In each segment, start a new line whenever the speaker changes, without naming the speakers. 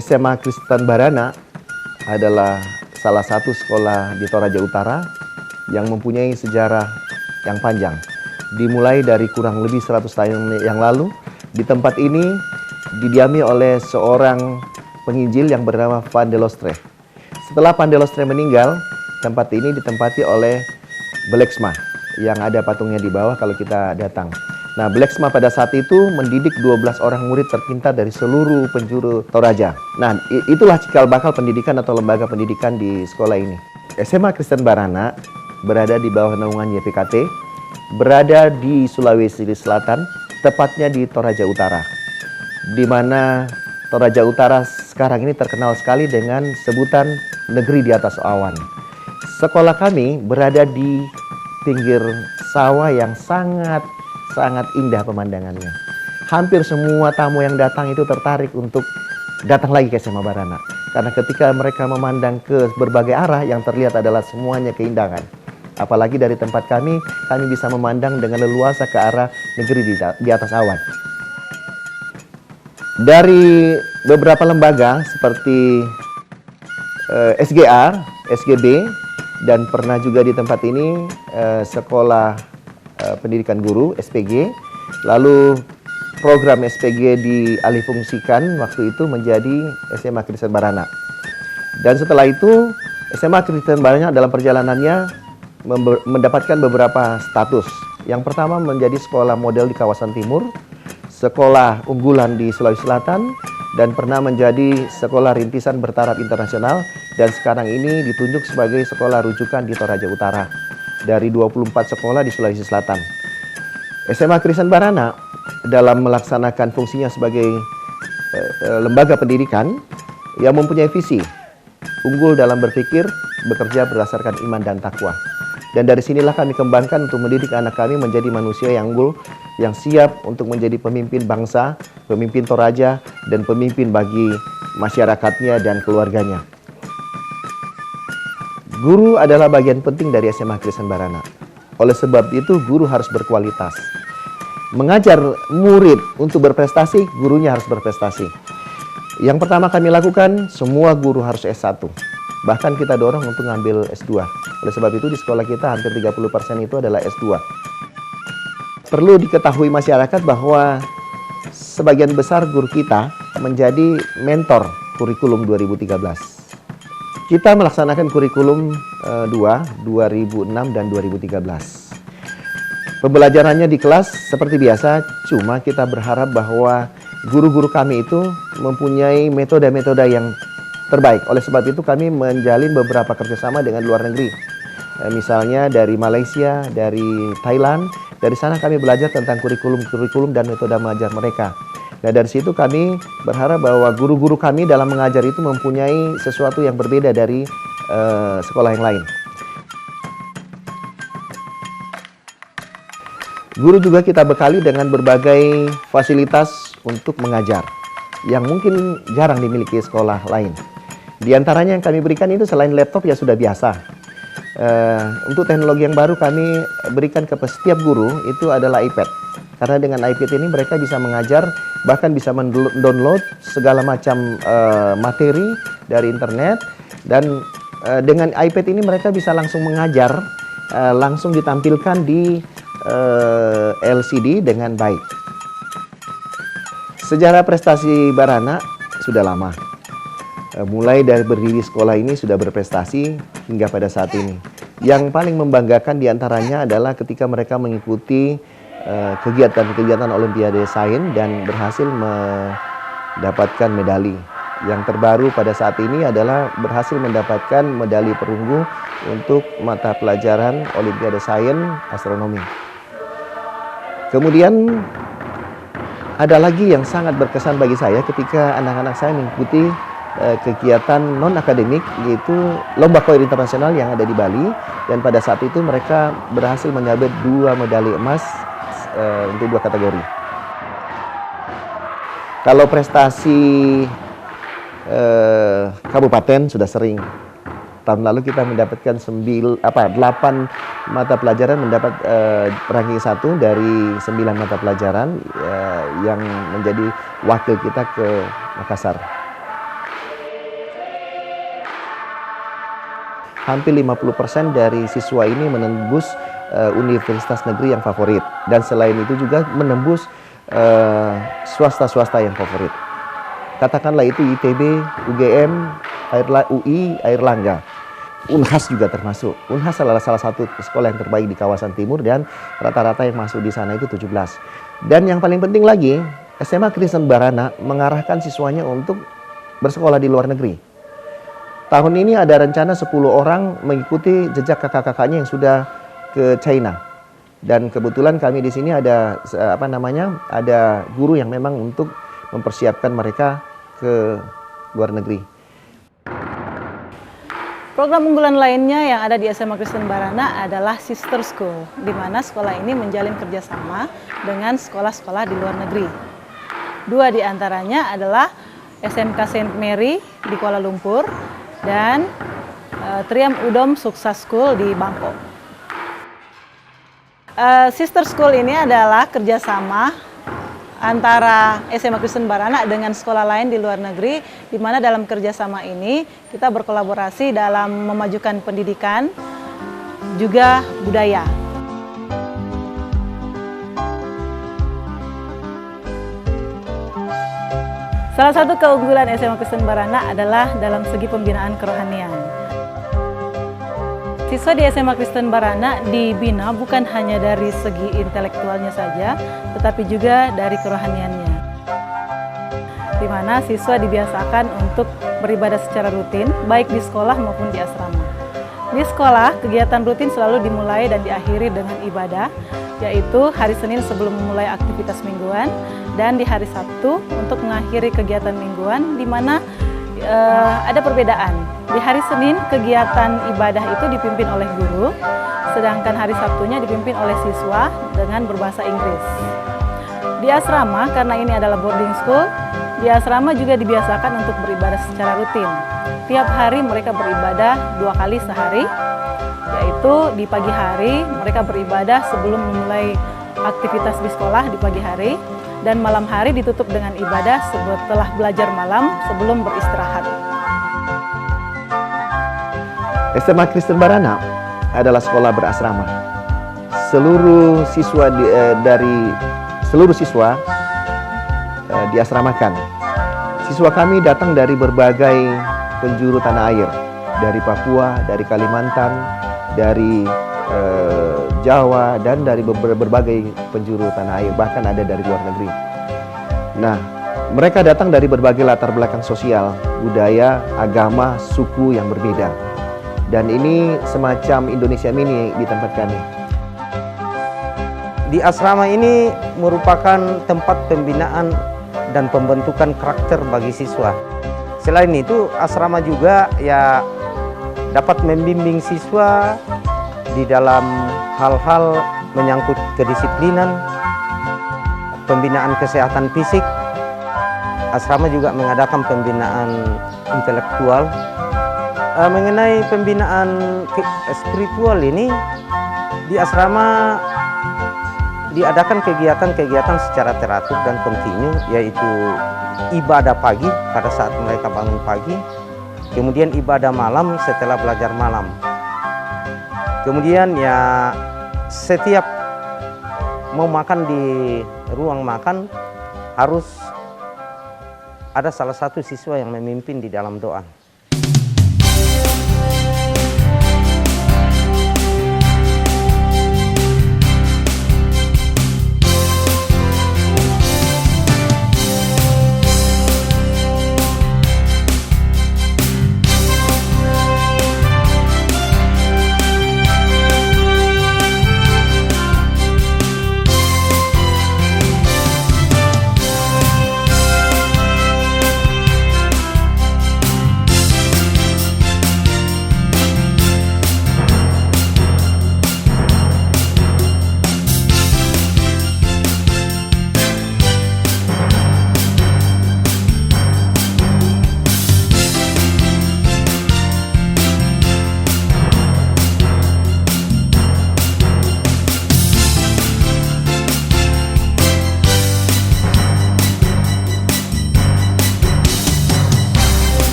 SMA Kristen Barana adalah salah satu sekolah di Toraja Utara yang mempunyai sejarah yang panjang. Dimulai dari kurang lebih 100 tahun yang lalu, di tempat ini didiami oleh seorang penginjil yang bernama Van de Lostre. Setelah Van de Lostre meninggal, tempat ini ditempati oleh Beleksma yang ada patungnya di bawah kalau kita datang. Nah, Beleksma pada saat itu mendidik 12 orang murid terpintar dari seluruh penjuru Toraja. Nah, itulah cikal bakal pendidikan atau lembaga pendidikan di sekolah ini. SMA Kristen Barana berada di bawah naungan YPKT, berada di Sulawesi Selatan, tepatnya di Toraja Utara. Di mana Toraja Utara sekarang ini terkenal sekali dengan sebutan negeri di atas awan. Sekolah kami berada di pinggir sawah yang sangat indah pemandangannya. Hampir semua tamu yang datang itu tertarik untuk datang lagi ke SMA Barana. Karena ketika mereka memandang ke berbagai arah, yang terlihat adalah semuanya keindahan. Apalagi dari tempat kami bisa memandang dengan leluasa ke arah negeri di atas awan. Dari beberapa lembaga seperti SGA, SGB, dan pernah juga di tempat ini sekolah pendidikan guru, SPG. Lalu program SPG dialihfungsikan waktu itu menjadi SMA Kristen Barana. Dan setelah itu SMA Kristen Barana dalam perjalanannya mendapatkan beberapa status. Yang pertama menjadi sekolah model di kawasan timur, sekolah unggulan di Sulawesi Selatan, dan pernah menjadi sekolah rintisan bertaraf internasional, dan sekarang ini ditunjuk sebagai sekolah rujukan di Toraja Utara dari 24 sekolah di Sulawesi Selatan. SMA Kristen Barana dalam melaksanakan fungsinya sebagai lembaga pendidikan yang mempunyai visi unggul dalam berpikir, bekerja berdasarkan iman dan takwa. Dan dari sinilah kami kembangkan untuk mendidik anak kami menjadi manusia yang unggul, yang siap untuk menjadi pemimpin bangsa, pemimpin Toraja, dan pemimpin bagi masyarakatnya dan keluarganya. Guru adalah bagian penting dari SMA Kristen Barana. Oleh sebab itu, guru harus berkualitas. Mengajar murid untuk berprestasi, gurunya harus berprestasi. Yang pertama kami lakukan, semua guru harus S1. Bahkan kita dorong untuk ngambil S2. Oleh sebab itu, di sekolah kita hampir 30% itu adalah S2. Perlu diketahui masyarakat bahwa sebagian besar guru kita menjadi mentor kurikulum 2013. Kita melaksanakan kurikulum 2006 dan 2013. Pembelajarannya di kelas seperti biasa, cuma kita berharap bahwa guru-guru kami itu mempunyai metode-metode yang terbaik. Oleh sebab itu kami menjalin beberapa kerjasama dengan luar negeri. Misalnya dari Malaysia, dari Thailand. Dari sana kami belajar tentang kurikulum dan metode mengajar mereka. Nah, dari situ kami berharap bahwa guru-guru kami dalam mengajar itu mempunyai sesuatu yang berbeda dari sekolah yang lain. Guru juga kita bekali dengan berbagai fasilitas untuk mengajar yang mungkin jarang dimiliki sekolah lain. Di antaranya yang kami berikan itu selain laptop ya sudah biasa. Untuk teknologi yang baru kami berikan ke setiap guru itu adalah iPad. Karena dengan iPad ini mereka bisa mengajar, bahkan bisa mendownload segala macam materi dari internet. Dan dengan iPad ini mereka bisa langsung mengajar, langsung ditampilkan di LCD dengan baik. Sejarah prestasi Barana sudah lama. Mulai dari berdiri sekolah ini sudah berprestasi hingga pada saat ini. Yang paling membanggakan diantaranya adalah ketika mereka mengikuti kegiatan-kegiatan Olimpiade Sains dan berhasil mendapatkan medali. Yang terbaru pada saat ini adalah berhasil mendapatkan medali perunggu untuk mata pelajaran Olimpiade Sains Astronomi. Kemudian ada lagi yang sangat berkesan bagi saya ketika anak-anak saya mengikuti kegiatan non-akademik, yaitu lomba koir internasional yang ada di Bali. Dan pada saat itu mereka berhasil menyabet 2 medali emas untuk 2 kategori. Kalau prestasi kabupaten sudah sering. Tahun lalu kita mendapatkan 8 mata pelajaran mendapat ranking 1 dari 9 mata pelajaran yang menjadi wakil kita ke Makassar. hampir 50% dari siswa ini menembus universitas negeri yang favorit. Dan selain itu juga menembus swasta-swasta yang favorit. Katakanlah itu ITB, UGM, UI, Airlangga. Unhas juga termasuk. Unhas adalah salah satu sekolah yang terbaik di kawasan timur dan rata-rata yang masuk di sana itu 17. Dan yang paling penting lagi, SMA Kristen Barana mengarahkan siswanya untuk bersekolah di luar negeri. Tahun ini ada rencana 10 orang mengikuti jejak kakak-kakaknya yang sudah ke China. Dan kebetulan kami di sini ada ada guru yang memang untuk mempersiapkan mereka ke luar negeri.
Program unggulan lainnya yang ada di SMA Kristen Barana adalah Sister School, di mana sekolah ini menjalin kerjasama dengan sekolah-sekolah di luar negeri. 2 di antaranya adalah SMK Saint Mary di Kuala Lumpur dan Triam Udom Suksa School di Bangkok. Sister School ini adalah kerjasama antara SMA Kristen Barana dengan sekolah lain di luar negeri, di mana dalam kerjasama ini kita berkolaborasi dalam memajukan pendidikan, juga budaya. Salah satu keunggulan SMA Kristen Barana adalah dalam segi pembinaan kerohanian. Siswa di SMA Kristen Barana dibina bukan hanya dari segi intelektualnya saja, tetapi juga dari kerohaniannya. Di mana siswa dibiasakan untuk beribadah secara rutin, baik di sekolah maupun di asrama. Di sekolah, kegiatan rutin selalu dimulai dan diakhiri dengan ibadah, yaitu hari Senin sebelum memulai aktivitas mingguan, dan di hari Sabtu untuk mengakhiri kegiatan mingguan, di mana ada perbedaan. Di hari Senin, kegiatan ibadah itu dipimpin oleh guru, sedangkan hari Sabtunya dipimpin oleh siswa dengan berbahasa Inggris. Di asrama, karena ini adalah boarding school, di asrama juga dibiasakan untuk beribadah secara rutin. Tiap hari mereka beribadah 2 kali sehari, yaitu di pagi hari mereka beribadah sebelum memulai aktivitas di sekolah di pagi hari, dan malam hari ditutup dengan ibadah setelah belajar malam sebelum beristirahat.
SMA Kristen Barana adalah sekolah berasrama. Seluruh siswa diasramakan. Siswa kami datang dari berbagai penjuru tanah air, dari Papua, dari Kalimantan, dari Jawa, dan dari berbagai penjuru tanah air, bahkan ada dari luar negeri. Nah, mereka datang dari berbagai latar belakang sosial, budaya, agama, suku yang berbeda. Dan ini semacam Indonesia Mini di tempat kami.
Di asrama ini merupakan tempat pembinaan dan pembentukan karakter bagi siswa. Selain itu, asrama juga ya dapat membimbing siswa di dalam hal-hal menyangkut kedisiplinan, pembinaan kesehatan fisik. Asrama juga mengadakan pembinaan intelektual. Mengenai pembinaan spiritual ini, di asrama diadakan kegiatan-kegiatan secara teratur dan kontinu, yaitu ibadah pagi pada saat mereka bangun pagi, kemudian ibadah malam setelah belajar malam. Kemudian ya setiap mau makan di ruang makan harus ada salah satu siswa yang memimpin di dalam doa.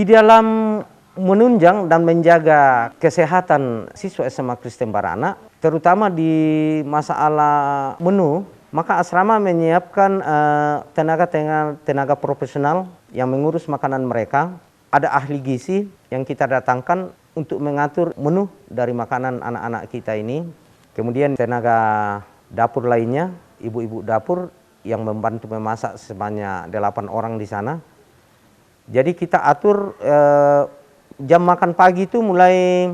Di dalam menunjang dan menjaga kesehatan siswa SMA Kristen Barana, terutama di masalah menu, maka asrama menyiapkan tenaga profesional yang mengurus makanan mereka. Ada ahli gizi yang kita datangkan untuk mengatur menu dari makanan anak-anak kita ini. Kemudian tenaga dapur lainnya, ibu-ibu dapur yang membantu memasak sebanyak 8 orang di sana. Jadi kita atur jam makan pagi itu mulai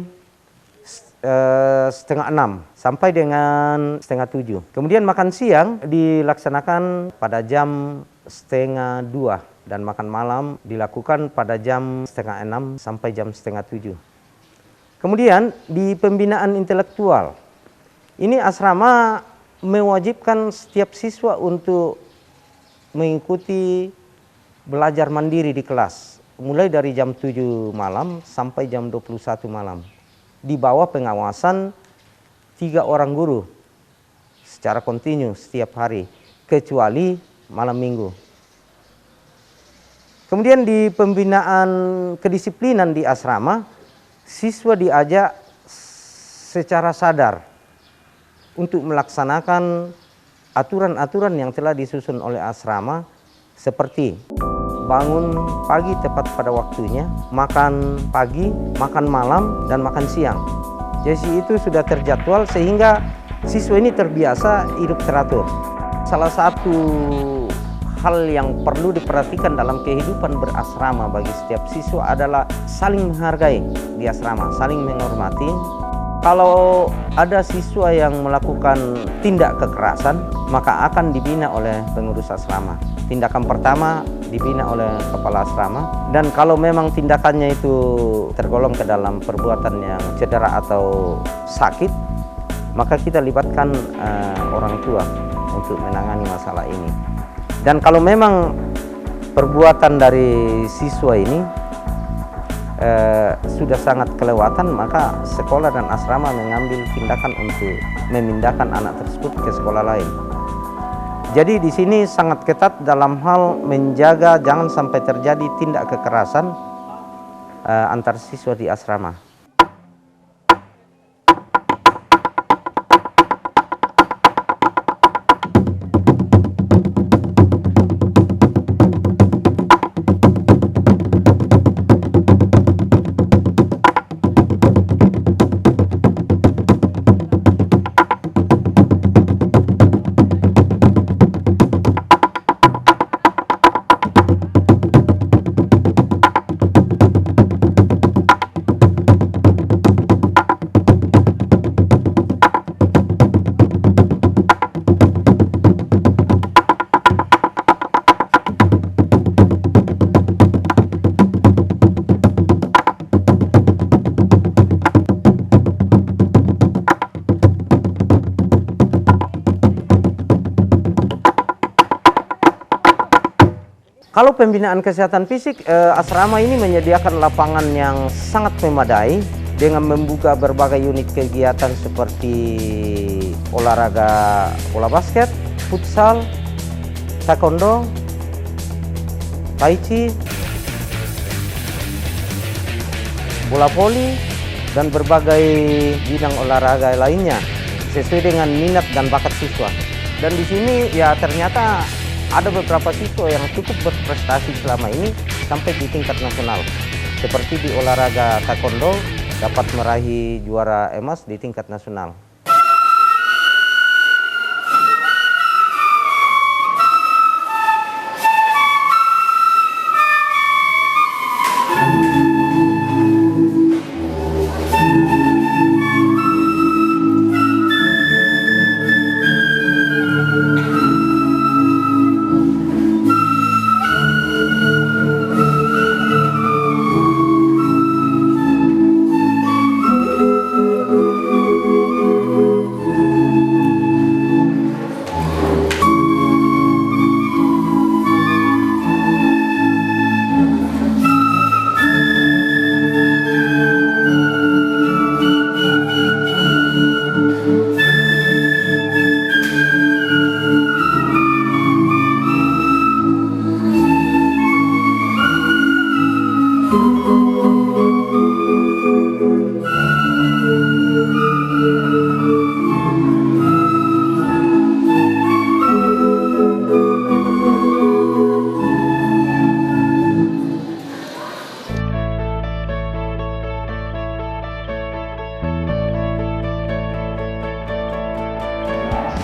5:30 sampai dengan 6:30. Kemudian makan siang dilaksanakan pada jam 1:30 dan makan malam dilakukan pada jam 5:30 sampai jam 6:30. Kemudian di pembinaan intelektual, ini asrama mewajibkan setiap siswa untuk mengikuti belajar mandiri di kelas, mulai dari jam 7 malam sampai jam 21 malam. Di bawah pengawasan 3 orang guru secara kontinu setiap hari, kecuali malam minggu. Kemudian di pembinaan kedisiplinan di asrama, siswa diajak secara sadar untuk melaksanakan aturan-aturan yang telah disusun oleh asrama, seperti bangun pagi tepat pada waktunya, makan pagi, makan malam, dan makan siang. Jadi itu sudah terjadwal sehingga siswa ini terbiasa hidup teratur. Salah satu hal yang perlu diperhatikan dalam kehidupan berasrama bagi setiap siswa adalah saling menghargai di asrama, saling menghormati. Kalau ada siswa yang melakukan tindak kekerasan, maka akan dibina oleh pengurus asrama. Tindakan pertama dibina oleh kepala asrama, dan kalau memang tindakannya itu tergolong ke dalam perbuatan yang cedera atau sakit, maka kita libatkan orang tua untuk menangani masalah ini. Dan kalau memang perbuatan dari siswa ini sudah sangat kelewatan, maka sekolah dan asrama mengambil tindakan untuk memindahkan anak tersebut ke sekolah lain. Jadi di sini sangat ketat dalam hal menjaga jangan sampai terjadi tindak kekerasan antar siswa di asrama. Kalau pembinaan kesehatan fisik, asrama ini menyediakan lapangan yang sangat memadai dengan membuka berbagai unit kegiatan seperti olahraga bola basket, futsal, taekwondo, tai chi, bola voli, dan berbagai bidang olahraga lainnya sesuai dengan minat dan bakat siswa. Dan di sini ya ternyata ada beberapa siswa yang cukup berprestasi selama ini sampai di tingkat nasional. Seperti di olahraga taekwondo dapat meraih juara emas di tingkat nasional.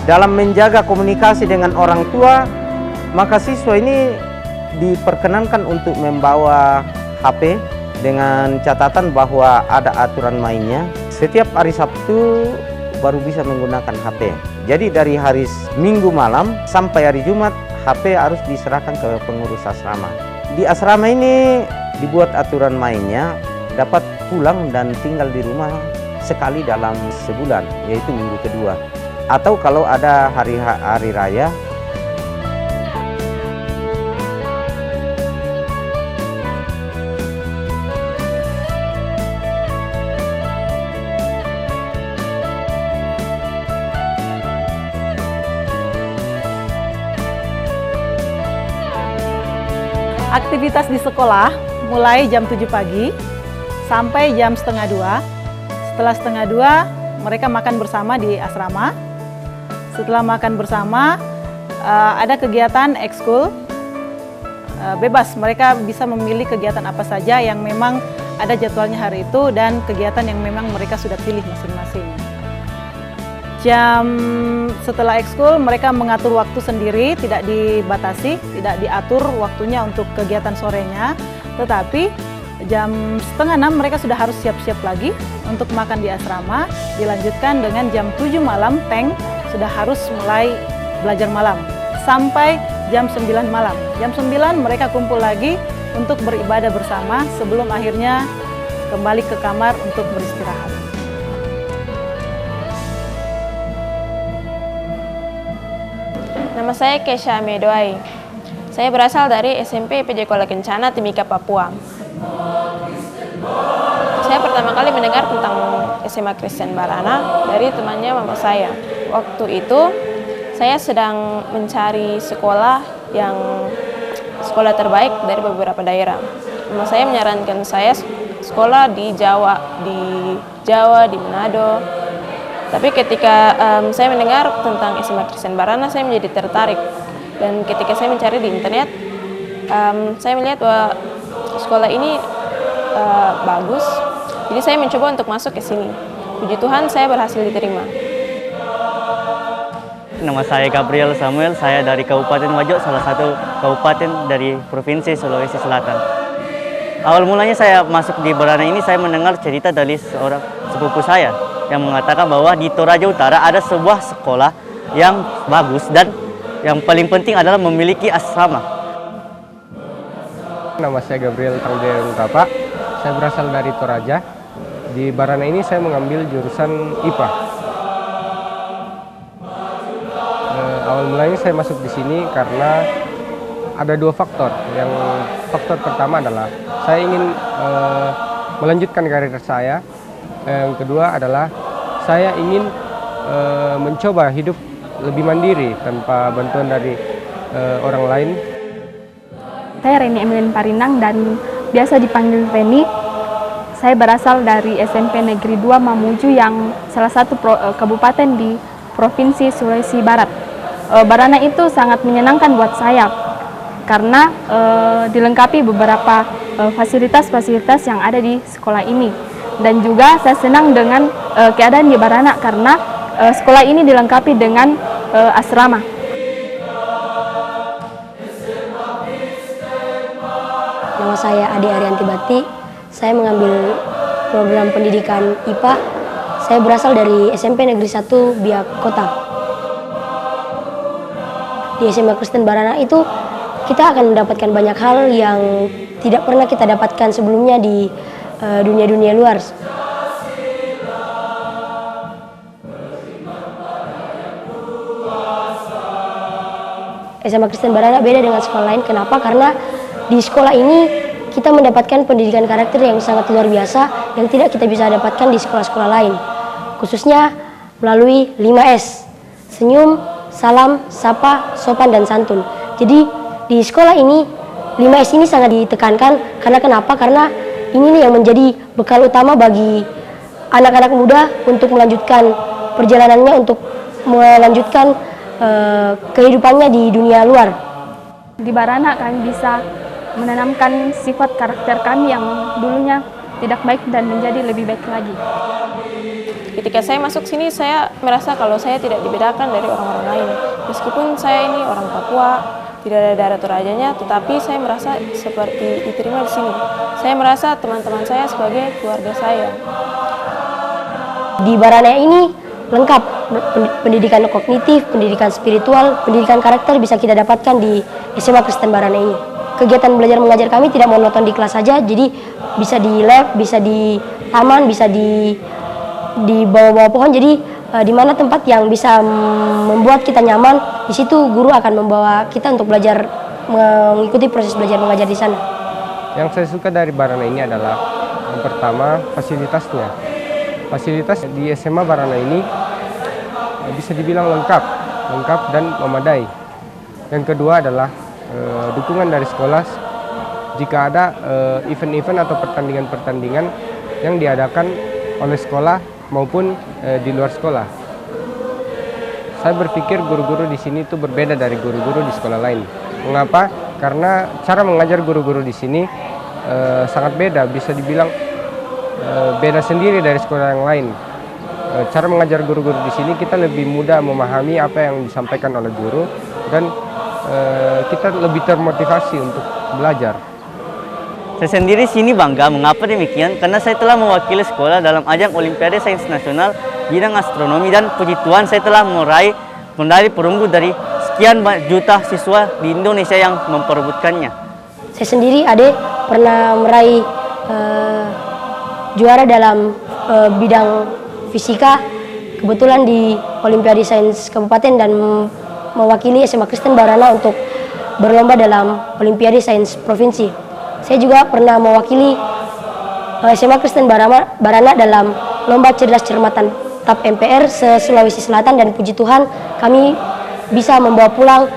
dalam menjaga komunikasi dengan orang tua, maka siswa ini diperkenankan untuk membawa HP dengan catatan bahwa ada aturan mainnya. Setiap hari Sabtu baru bisa menggunakan HP. Jadi dari hari Minggu malam sampai hari Jumat, HP harus diserahkan ke pengurus asrama. Di asrama ini dibuat aturan mainnya, dapat pulang dan tinggal di rumah sekali dalam sebulan, yaitu minggu kedua. Atau kalau ada hari raya,
aktivitas di sekolah mulai jam 7 pagi sampai jam setengah 2. Setelah setengah 2, mereka makan bersama di asrama. Setelah makan bersama, ada kegiatan ekskul. Bebas, mereka bisa memilih kegiatan apa saja yang memang ada jadwalnya hari itu dan kegiatan yang memang mereka sudah pilih masing-masing. Setelah ekskul, mereka mengatur waktu sendiri, tidak dibatasi, tidak diatur waktunya untuk kegiatan sorenya. Tetapi jam setengah 6 mereka sudah harus siap-siap lagi untuk makan di asrama. Dilanjutkan dengan jam 7 malam, tank sudah harus mulai belajar malam sampai jam 9 malam. Jam 9 mereka kumpul lagi untuk beribadah bersama sebelum akhirnya kembali ke kamar untuk beristirahat.
Nama saya Kesha Medoai. Saya berasal dari SMP PJ Kuala Kencana, Timika, Papua. Saya pertama kali mendengar tentang SMA Kristen Barana dari temannya mama saya. Waktu itu saya sedang mencari sekolah yang sekolah terbaik dari beberapa daerah. Mama saya menyarankan saya sekolah di Jawa, di Manado. Tapi ketika saya mendengar tentang SMA Kristen Barana, saya menjadi tertarik. Dan ketika saya mencari di internet, saya melihat bahwa sekolah ini bagus. Jadi saya mencoba untuk masuk ke sini. Puji Tuhan, saya berhasil diterima.
Nama saya Gabriel Samuel, saya dari Kabupaten Wajo, salah satu kabupaten dari Provinsi Sulawesi Selatan. Awal mulanya saya masuk di Barana ini, saya mendengar cerita dari seorang sepupu saya yang mengatakan bahwa di Toraja Utara ada sebuah sekolah yang bagus dan yang paling penting adalah memiliki asrama.
Nama saya Gabriel Tangden Tapa, saya berasal dari Toraja. Di Barana ini saya mengambil jurusan IPA. Awal mulanya saya masuk di sini karena ada dua faktor. Yang faktor pertama adalah saya ingin melanjutkan karir saya. Yang kedua adalah saya ingin mencoba hidup lebih mandiri tanpa bantuan dari orang lain.
Saya Reni Emilien Parinang dan biasa dipanggil Reni. Saya berasal dari SMP Negeri 2 Mamuju yang salah satu kabupaten di Provinsi Sulawesi Barat. Barana itu sangat menyenangkan buat saya karena dilengkapi beberapa fasilitas-fasilitas yang ada di sekolah ini. Dan juga saya senang dengan keadaan di Barana karena sekolah ini dilengkapi dengan asrama.
Nama saya Ade Arianti Bati, saya mengambil program pendidikan IPA. Saya berasal dari SMP Negeri 1 Biak Kota. Di SMA Kristen Barana itu kita akan mendapatkan banyak hal yang tidak pernah kita dapatkan sebelumnya di dunia-dunia luar. SMA Kristen Barana beda dengan sekolah lain. Kenapa? Karena di sekolah ini kita mendapatkan pendidikan karakter yang sangat luar biasa yang tidak kita bisa dapatkan di sekolah-sekolah lain. Khususnya melalui 5S. Senyum, salam, sapa, sopan, dan santun. Jadi di sekolah ini 5S ini sangat ditekankan. Karena kenapa? Karena ini nih yang menjadi bekal utama bagi anak-anak muda untuk melanjutkan perjalanannya, untuk melanjutkan kehidupannya di dunia luar.
Di Barana kami bisa menanamkan sifat karakter kami yang dulunya tidak baik dan menjadi lebih baik lagi.
Kita ketika saya masuk sini, saya merasa kalau saya tidak dibedakan dari orang-orang lain. Meskipun saya ini orang Papua, tidak ada daerah Torajanya, tetapi saya merasa seperti diterima di sini. Saya merasa teman-teman saya sebagai keluarga saya.
Di Barana ini lengkap, pendidikan kognitif, pendidikan spiritual, pendidikan karakter bisa kita dapatkan di SMA Kristen Barana ini. Kegiatan belajar mengajar kami tidak monoton di kelas saja, jadi bisa di lab, bisa di taman, bisa di bawah-bawah pohon. Jadi di mana tempat yang bisa membuat kita nyaman, di situ guru akan membawa kita untuk belajar, mengikuti proses belajar mengajar di sana.
Yang saya suka dari Barana ini adalah yang pertama fasilitasnya. Fasilitas di SMA Barana ini bisa dibilang lengkap dan memadai. Yang kedua adalah dukungan dari sekolah jika ada event-event atau pertandingan-pertandingan yang diadakan oleh sekolah maupun di luar sekolah. Saya berpikir guru-guru di sini itu berbeda dari guru-guru di sekolah lain. Mengapa? Karena cara mengajar guru-guru di sini sangat beda, bisa dibilang beda sendiri dari sekolah yang lain. Cara mengajar guru-guru di sini kita lebih mudah memahami apa yang disampaikan oleh guru dan kita lebih termotivasi untuk belajar.
Saya sendiri sini bangga, mengapa demikian? Karena saya telah mewakili sekolah dalam ajang Olimpiade Sains Nasional bidang astronomi, dan puji Tuhan saya telah meraih medali perunggu dari sekian juta siswa di Indonesia yang memperebutkannya.
Saya sendiri, Ade, pernah meraih juara dalam bidang fisika, kebetulan di Olimpiade Sains Kabupaten, dan mewakili SMA Kristen Barana untuk berlomba dalam Olimpiade Sains Provinsi. Saya juga pernah mewakili SMA Kristen Barana dalam lomba cerdas cermatan TAP MPR se-Sulawesi Selatan, dan puji Tuhan kami bisa membawa pulang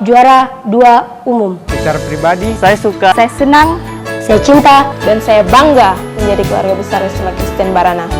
juara 2 umum.
Secara pribadi,
Saya suka
Saya senang
Saya cinta
Dan saya bangga menjadi keluarga besar SMA Kristen Barana.